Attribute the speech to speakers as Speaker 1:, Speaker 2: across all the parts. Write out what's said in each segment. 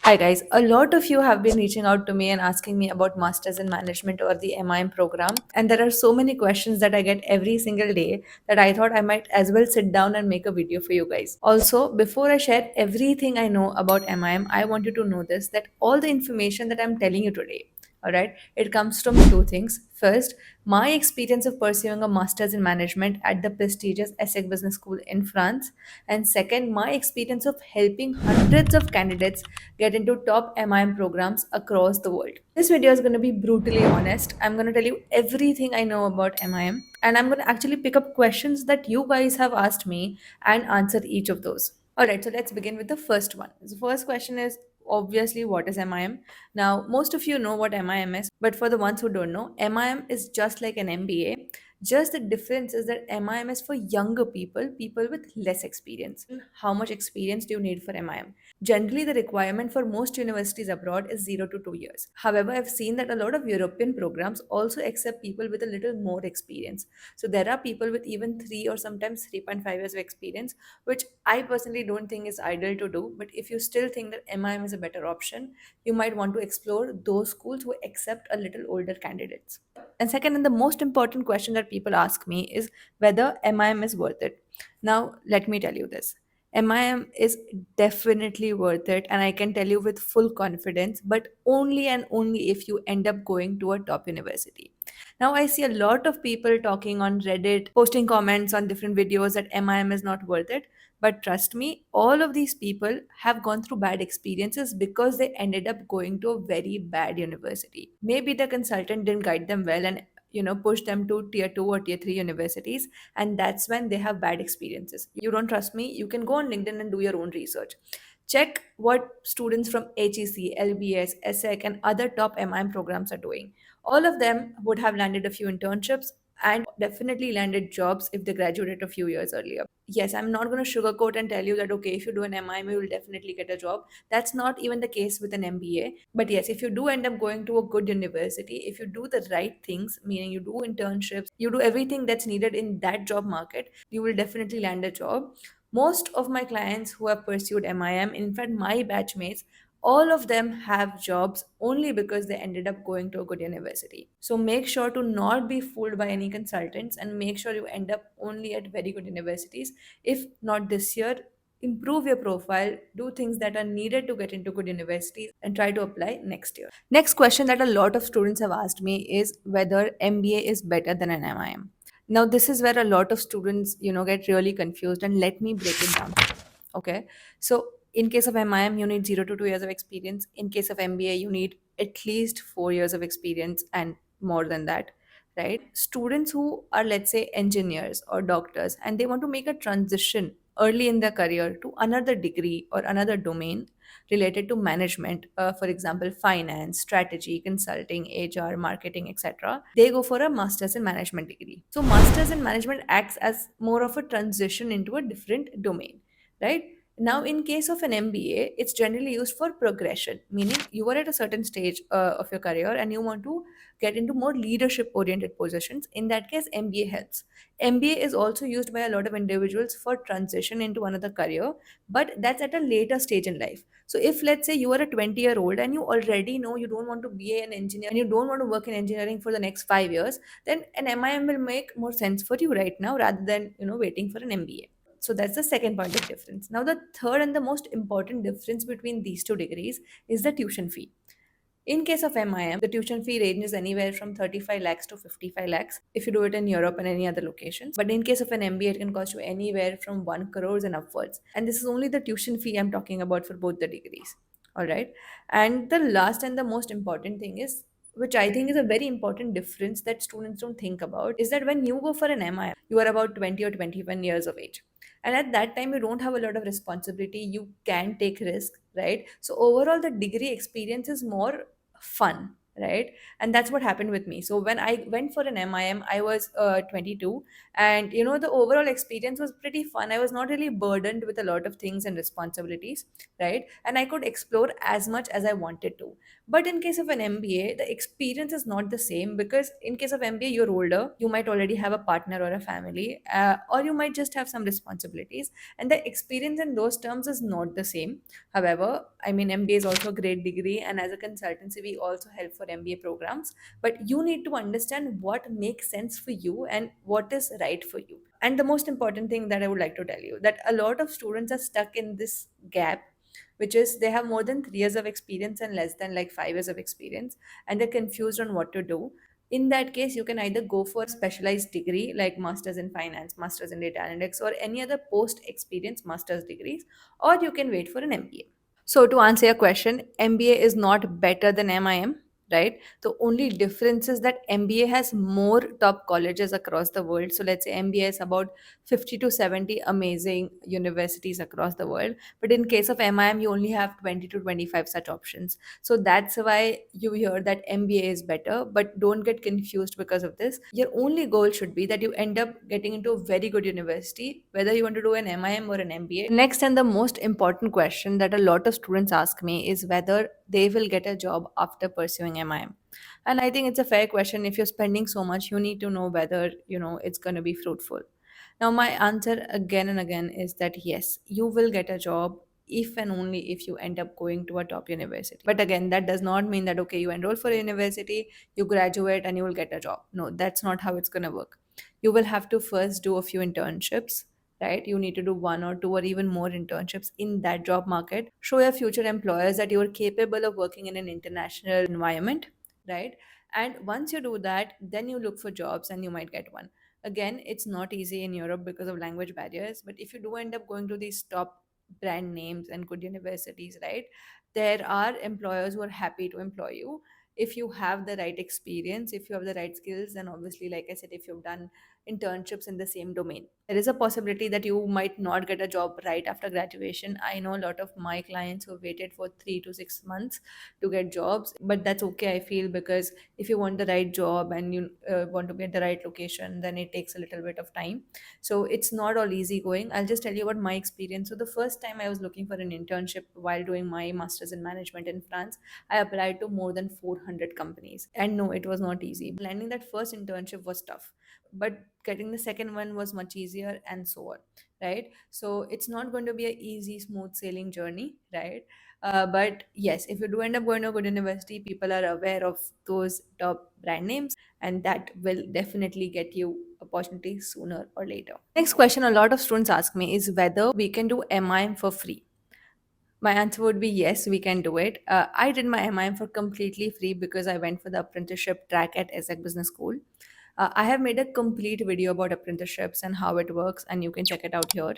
Speaker 1: Hi guys, a lot of you have been reaching out to me and asking me about Masters in Management or the MIM program. And there are so many questions that I get every single day that I thought I might as well sit down and make a video for you guys. Also, before I share everything I know about MIM, I want you to know this that all the information that I'm telling you today, all right, it comes from two things. First, my experience of pursuing a master's in management at the prestigious ESSEC Business School in France. And second, my experience of helping hundreds of candidates get into top MIM programs across the world. This video is going to be brutally honest. I'm going to tell you everything I know about MIM, and I'm going to actually pick up questions that you guys have asked me and answer each of those. All right, so let's begin with the first one. The first question is obviously what is MIM? Now, most of you know what MIM is, but for the ones who don't know, MIM is just like an MBA. Just the difference is that MIM is for younger people, people with less experience. How much experience do you need for MIM? Generally, the requirement for most universities abroad is 0 to 2 years. However, I've seen that a lot of European programs also accept people with a little more experience. So there are people with even 3 or sometimes 3.5 years of experience, which I personally don't think is ideal to do. But if you still think that MIM is a better option, you might want to explore those schools who accept a little older candidates. And second, and the most important question that people ask me is whether MIM is worth it. Now, let me tell you this. MIM is definitely worth it, and I can tell you with full confidence, but only and only if you end up going to a top university. Now, I see a lot of people talking on Reddit, posting comments on different videos that MIM is not worth it. But trust me, all of these people have gone through bad experiences because they ended up going to a very bad university. Maybe the consultant didn't guide them well and push them to tier 2 or tier 3 universities, and that's when they have bad experiences. You don't trust me, you can go on LinkedIn and do your own research. Check what students from HEC, LBS, ESSEC, and other top MIM programs are doing. All of them would have landed a few internships and definitely landed jobs if they graduated a few years earlier. Yes, I'm not going to sugarcoat and tell you that, okay, if you do an MIM, you will definitely get a job. That's not even the case with an MBA. But yes, if you do end up going to a good university, if you do the right things, meaning you do internships, you do everything that's needed in that job market, you will definitely land a job. Most of my clients who have pursued MIM, in fact, my batchmates, all of them have jobs only because they ended up going to a good university. So make sure to not be fooled by any consultants and make sure you end up only at very good universities. If not this year, improve your profile, do things that are needed to get into good universities, and try to apply next year. Next question that a lot of students have asked me is whether MBA is better than an MIM. Now, this is where a lot of students, get really confused, and let me break it down. Okay. So, in case of MIM, you need 0 to 2 years of experience. In case of MBA, you need at least 4 years of experience and more than that, right? Students who are, let's say, engineers or doctors, and they want to make a transition early in their career to another degree or another domain related to management, for example, finance, strategy, consulting, HR, marketing, etc., they go for a master's in management degree. So, master's in management acts as more of a transition into a different domain, right? Now, in case of an MBA, it's generally used for progression, meaning you are at a certain stage of your career and you want to get into more leadership oriented positions. In that case, MBA helps. MBA is also used by a lot of individuals for transition into another career, but that's at a later stage in life. So, if let's say you are a 20-year-old and you already know you don't want to be an engineer and you don't want to work in engineering for the next 5 years, then an MIM will make more sense for you right now rather than waiting for an MBA. So that's the second point of difference. Now, the third and the most important difference between these two degrees is the tuition fee. In case of MIM, the tuition fee ranges anywhere from 35 lakhs to 55 lakhs if you do it in Europe and any other locations. But in case of an MBA, it can cost you anywhere from 1 crores and upwards. And this is only the tuition fee I'm talking about for both the degrees. All right. And the last and the most important thing is, which I think is a very important difference that students don't think about, is that when you go for an MIM, you are about 20 or 21 years of age. And at that time, you don't have a lot of responsibility. You can take risks, right? So overall, the degree experience is more fun. right? And that's what happened with me. So when I went for an MIM, I was 22, and the overall experience was pretty fun. I was not really burdened with a lot of things and responsibilities, right? And I could explore as much as I wanted to. But in case of an MBA, the experience is not the same, because in case of MBA, you're older, you might already have a partner or a family, or you might just have some responsibilities, and the experience in those terms is not the same. However, I mean, MBA is also a great degree, and as a consultancy, we also help for MBA programs. But you need to understand what makes sense for you and what is right for you. And the most important thing that I would like to tell you, that a lot of students are stuck in this gap, which is they have more than 3 years of experience and less than like 5 years of experience, and they're confused on what to do. In that case, you can either go for a specialized degree like masters in finance, masters in data analytics, or any other post experience masters degrees, or you can wait for an MBA. So, to answer your question, MBA is not better than MIM, right? The only difference is that MBA has more top colleges across the world. So, let's say MBA is about 50 to 70 amazing universities across the world. But in case of MIM, you only have 20 to 25 such options. So, that's why you hear that MBA is better. But don't get confused because of this. Your only goal should be that you end up getting into a very good university, whether you want to do an MIM or an MBA. Next, and the most important question that a lot of students ask me is whether they will get a job after pursuing MIM. And I think it's a fair question. If you're spending so much, you need to know whether, it's going to be fruitful. Now, my answer again and again is that yes, you will get a job if and only if you end up going to a top university. But again, that does not mean that, okay, you enroll for a university, you graduate, and you will get a job. No, that's not how it's going to work. You will have to first do a few internships, right? You need to do one or two or even more internships in that job market. Show your future employers that you are capable of working in an international environment, right? And once you do that, then you look for jobs and you might get one. Again, it's not easy in Europe because of language barriers, but if you do end up going to these top brand names and good universities, right, there are employers who are happy to employ you if you have the right experience, if you have the right skills, and obviously, like I said, if you've done internships in the same domain. There is a possibility that you might not get a job right after graduation. I know a lot of my clients who waited for 3 to 6 months to get jobs, but that's okay, I feel, because if you want the right job and you want to be at the right location, then it takes a little bit of time. So it's not all easy going. I'll just tell you about my experience. So the first time I was looking for an internship while doing my master's in management in France, I applied to more than 400 companies. And no, it was not easy. Landing that first internship was tough, but getting the second one was much easier, and so on, right? So it's not going to be a easy, smooth sailing journey, right? But yes, if you do end up going to a good university, people are aware of those top brand names, and that will definitely get you opportunities sooner or later. Next question a lot of students ask me is whether we can do MIM for free. My answer would be yes, we can do it. I did my MIM for completely free because I went for the apprenticeship track at ESSEC Business School. I have made a complete video about apprenticeships and how it works, and you can check it out here.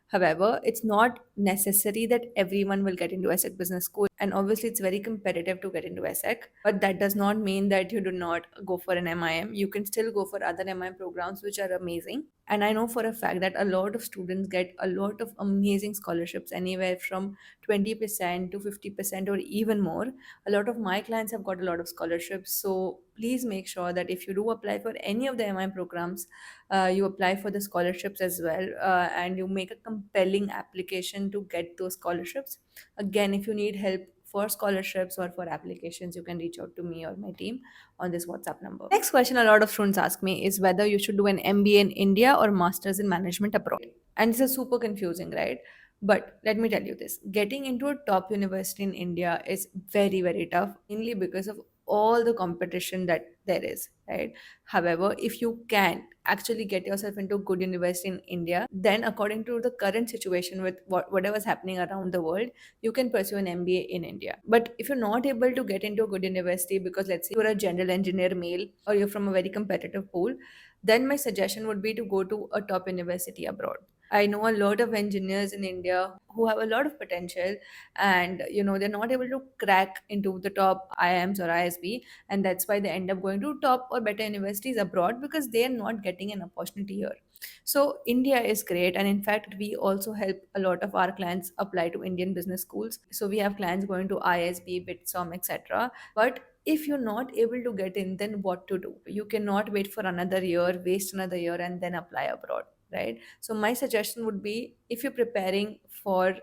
Speaker 1: However, it's not necessary that everyone will get into ESSEC Business School, and obviously, it's very competitive to get into ESSEC. But that does not mean that you do not go for an MIM. You can still go for other MIM programs, which are amazing. And I know for a fact that a lot of students get a lot of amazing scholarships, anywhere from 20% to 50% or even more. A lot of my clients have got a lot of scholarships. So please make sure that if you do apply for any of the MIM programs, you apply for the scholarships as well, and you make a compelling application to get those scholarships. Again, if you need help for scholarships or for applications, you can reach out to me or my team on this WhatsApp number. Next question a lot of students ask me is whether you should do an MBA in India or Masters in Management abroad. And this is super confusing, right? But let me tell you this, getting into a top university in India is very, very tough, mainly because of all the competition that there is, right? However, if you can actually get yourself into a good university in India, then according to the current situation with whatever's happening around the world, you can pursue an MBA in India. But if you're not able to get into a good university because, let's say, you're a general engineer male or you're from a very competitive pool, then my suggestion would be to go to a top university abroad. I know a lot of engineers in India who have a lot of potential, and they're not able to crack into the top IIMs or ISB, and that's why they end up going to top or better universities abroad because they are not getting an opportunity here. So India is great, and in fact, we also help a lot of our clients apply to Indian business schools. So we have clients going to ISB, Bitsom, etc. But If you're not able to get in, then what to do? You cannot wait for another year, waste another year, and then apply abroad, right? So my suggestion would be, if you're preparing for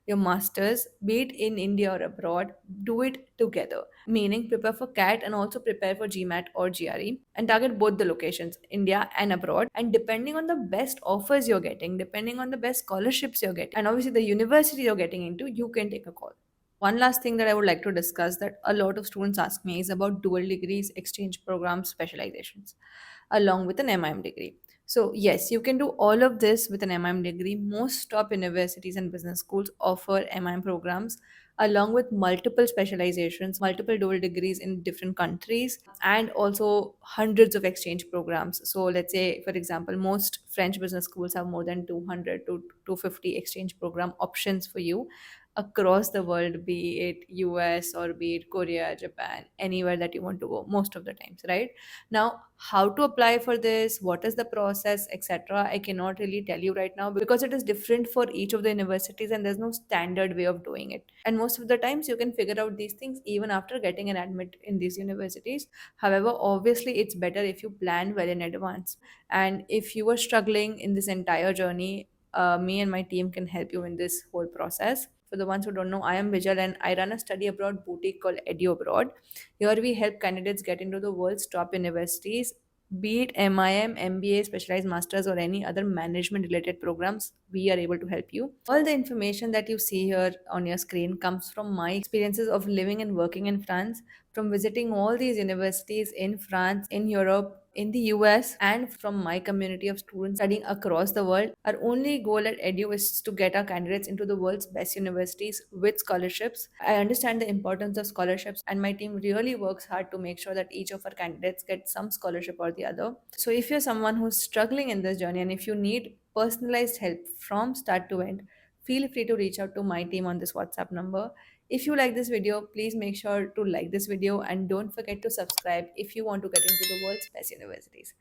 Speaker 1: your masters, be it in India or abroad, do it together. Meaning, prepare for CAT and also prepare for GMAT or GRE, and target both the locations, India and abroad. And depending on the best offers you're getting, depending on the best scholarships you're getting, and obviously the university you're getting into, you can take a call. One last thing that I would like to discuss that a lot of students ask me is about dual degrees, exchange programs, specializations, along with an MIM degree. So, yes, you can do all of this with an MIM degree. Most top universities and business schools offer MIM programs along with multiple specializations, multiple dual degrees in different countries, and also hundreds of exchange programs. So, let's say, for example, most French business schools have more than 200 to 250 exchange program options for you across the world, be it US or be it Korea, Japan, anywhere that you want to go, most of the times, right? Now, how to apply for this, what is the process, etc., I cannot really tell you right now because it is different for each of the universities and there's no standard way of doing it. And most of the times, you can figure out these things even after getting an admit in these universities. However, obviously, it's better if you plan well in advance. And if you are struggling in this entire journey, me and my team can help you in this whole process. For the ones who don't know, I am Vijal and I run a study abroad boutique called Edu Abroad. Here we help candidates get into the world's top universities, be it MIM, MBA, specialized masters, or any other management related programs. We are able to help you. All the information that you see here on your screen comes from my experiences of living and working in France, from visiting all these universities in France, in Europe, in the US, and from my community of students studying across the world. Our only goal at Edu is to get our candidates into the world's best universities with scholarships. I understand the importance of scholarships, and my team really works hard to make sure that each of our candidates get some scholarship or the other. So, if you're someone who's struggling in this journey and if you need personalized help from start to end, feel free to reach out to my team on this WhatsApp number. If you like this video, please make sure to like this video and don't forget to subscribe if you want to get into the world's best universities.